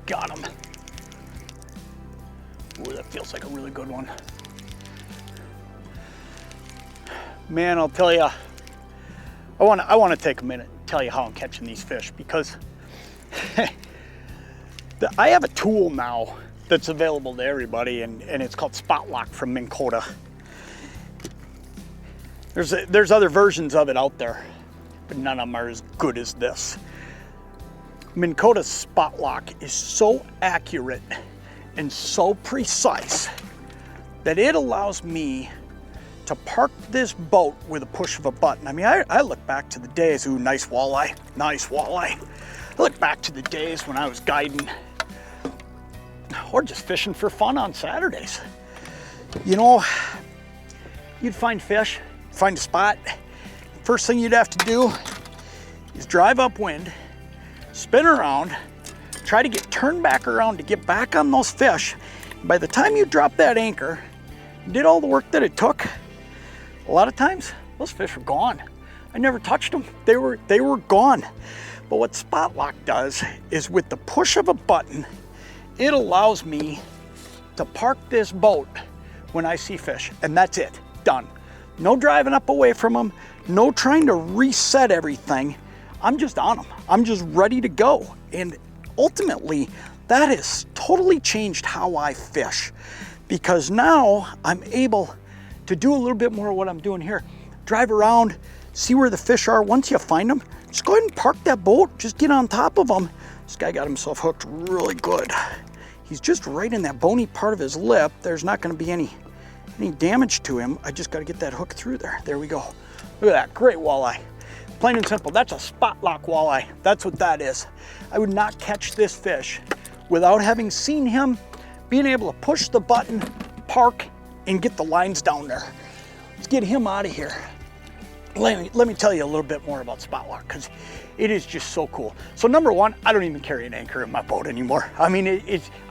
Got him. Ooh, that feels like a really good one. Man, I'll tell you, I want to take a minute and tell you how I'm catching these fish, because I have a tool now that's available to everybody, and it's called Spot Lock from Minn Kota. There's other versions of it out there, but none of them are as good as this. Minn Kota's Spot Lock is so accurate and so precise that it allows me to park this boat with a push of a button. I mean, I look back to the days, ooh, nice walleye, nice walleye. I look back to the days when I was guiding or just fishing for fun on Saturdays. You know, you'd find fish, find a spot. First thing you'd have to do is drive upwind, spin around, try to get turned back around to get back on those fish. By the time you drop that anchor, did all the work that it took, a lot of times those fish were gone. I never touched them. They were gone. But what Spot Lock does is, with the push of a button, it allows me to park this boat when I see fish, and that's it, done. No driving up away from them, no trying to reset everything. I'm just on them. I'm just ready to go. And ultimately, that has totally changed how I fish, because now I'm able to do a little bit more of what I'm doing here. Drive around, see where the fish are. Once you find them, just go ahead and park that boat. Just get on top of them. This guy got himself hooked really good. He's just right in that bony part of his lip. There's not going to be any damage to him. I just got to get that hook through there. There we go. Look at that, great walleye. Plain and simple, that's a Spot Lock walleye. That's what that is. I would not catch this fish without having seen him, being able to push the button, park, and get the lines down there. Let's get him out of here. Let me tell you a little bit more about Spot Lock, because it is just so cool. So number one, I don't even carry an anchor in my boat anymore. I mean,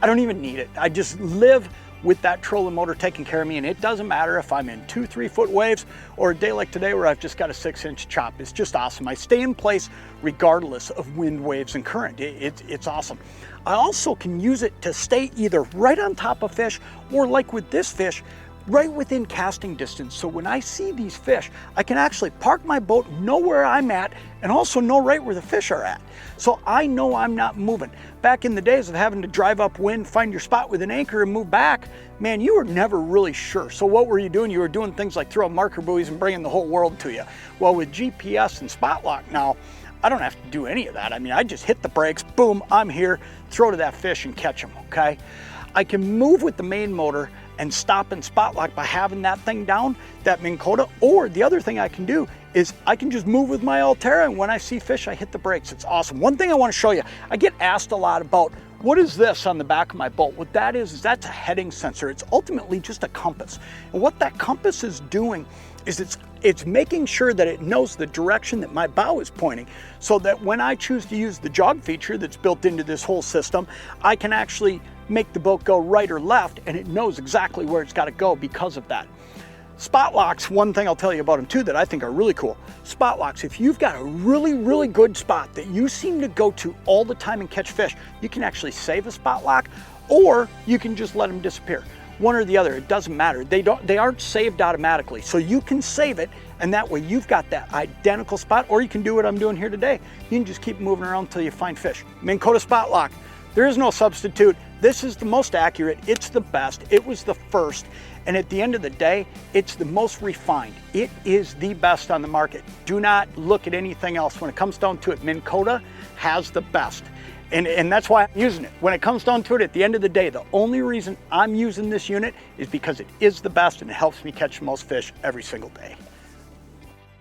I don't even need it. I just live with that trolling motor taking care of me, and it doesn't matter if I'm in 2-3 foot waves or a day like today where I've just got a 6-inch chop. It's just awesome. I stay in place regardless of wind, waves, and current. It's awesome. I also can use it to stay either right on top of fish, or like with this fish, right within casting distance. So when I see these fish, I can actually park my boat, know where I'm at, and also know right where the fish are at. So I know I'm not moving. Back in the days of having to drive upwind, find your spot with an anchor and move back, man, you were never really sure. So what were you doing? You were doing things like throwing marker buoys and bringing the whole world to you. Well, with GPS and Spot Lock now, I don't have to do any of that. I mean, I just hit the brakes, boom, I'm here, throw to that fish and catch them, okay? I can move with the main motor and stop and Spot Lock by having that thing down, that Minn Kota. Or the other thing I can do is I can just move with my Altera, and when I see fish, I hit the brakes. It's awesome. One thing I want to show you, I get asked a lot about, what is this on the back of my boat? What that is that's a heading sensor. It's ultimately just a compass. And what that compass is doing is it's making sure that it knows the direction that my bow is pointing, so that when I choose to use the jog feature that's built into this whole system, I can actually make the boat go right or left, and it knows exactly where it's got to go because of that. Spot Locks, one thing I'll tell you about them too that I think are really cool. Spot Locks, if you've got a really, really good spot that you seem to go to all the time and catch fish, you can actually save a Spot Lock, or you can just let them disappear. One or the other, it doesn't matter. They aren't saved automatically. So you can save it, and that way you've got that identical spot, or you can do what I'm doing here today. You can just keep moving around until you find fish. Minn Kota Spot Lock. There is no substitute. This is the most accurate. It's the best. It was the first. And at the end of the day, it's the most refined. It is the best on the market. Do not look at anything else. When it comes down to it, Minn Kota has the best. And that's why I'm using it. When it comes down to it, at the end of the day, the only reason I'm using this unit is because it is the best, and it helps me catch the most fish every single day.